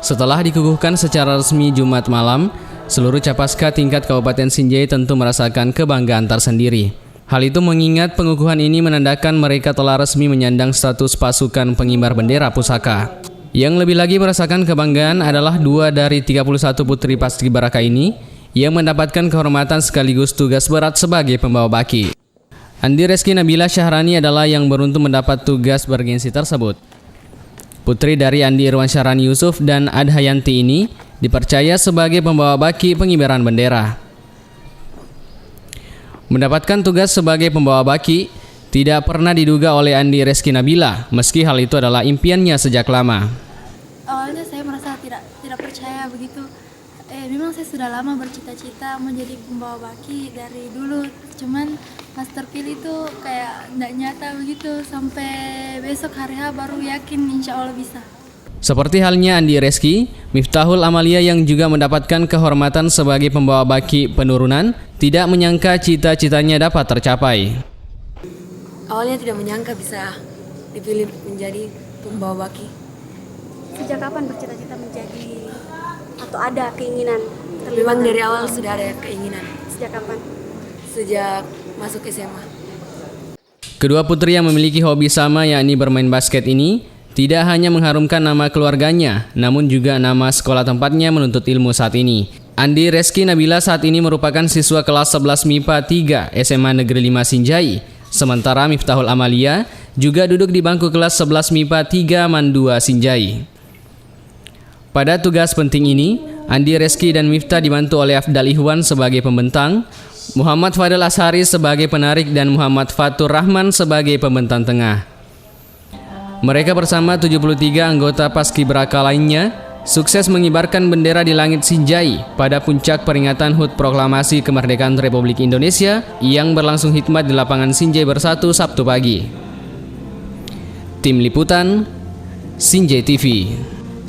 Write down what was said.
Setelah dikukuhkan secara resmi Jumat malam, seluruh capaska tingkat Kabupaten Sinjai tentu merasakan kebanggaan tersendiri. Hal itu mengingat pengukuhan ini menandakan mereka telah resmi menyandang status pasukan pengibar bendera pusaka. Yang lebih lagi merasakan kebanggaan adalah 2 dari 31 putri paskibraka ini yang mendapatkan kehormatan sekaligus tugas berat sebagai pembawa baki. Andi Reski Nabila Syahrani adalah yang beruntung mendapat tugas bergengsi tersebut. Putri dari Andi Irwan Syahrani Yusuf dan Adhayanti ini dipercaya sebagai pembawa baki pengibaran bendera. Mendapatkan tugas sebagai pembawa baki tidak pernah diduga oleh Andi Reski Nabila, meski hal itu adalah impiannya sejak lama. Awalnya saya merasa tidak percaya begitu. Memang saya sudah lama bercita-cita menjadi pembawa baki dari dulu, cuman pas terpilih tuh kayak tidak nyata begitu, sampai besok hari H baru yakin insya Allah bisa. Seperti halnya Andi Reski, Miftahul Amalia yang juga mendapatkan kehormatan sebagai pembawa baki penurunan tidak menyangka cita-citanya dapat tercapai. Awalnya tidak menyangka bisa dipilih menjadi pembawa baki. Sejak kapan bercita-cita menjadi atau ada keinginan? Memang dari awal sudah ada keinginan. Sejak kapan? Sejak masuk SMA. Kedua putri yang memiliki hobi sama yakni bermain basket ini tidak hanya mengharumkan nama keluarganya, namun juga nama sekolah tempatnya menuntut ilmu saat ini. Andi Reski Nabila saat ini merupakan siswa kelas 11 MIPA 3 SMA Negeri 5 Sinjai. Sementara Miftahul Amalia juga duduk di bangku kelas 11 MIPA 3 Mandua Sinjai. Pada tugas penting ini, Andi Reski dan Miftah dibantu oleh Afdal Ihwan sebagai pembentang, Muhammad Fadil Ashari sebagai penarik dan Muhammad Fatur Rahman sebagai pembentang tengah. Mereka bersama 73 anggota paskibraka lainnya sukses mengibarkan bendera di langit Sinjai pada puncak peringatan HUT Proklamasi Kemerdekaan Republik Indonesia yang berlangsung hikmat di lapangan Sinjai Bersatu Sabtu pagi. Tim Liputan, Sinjai TV.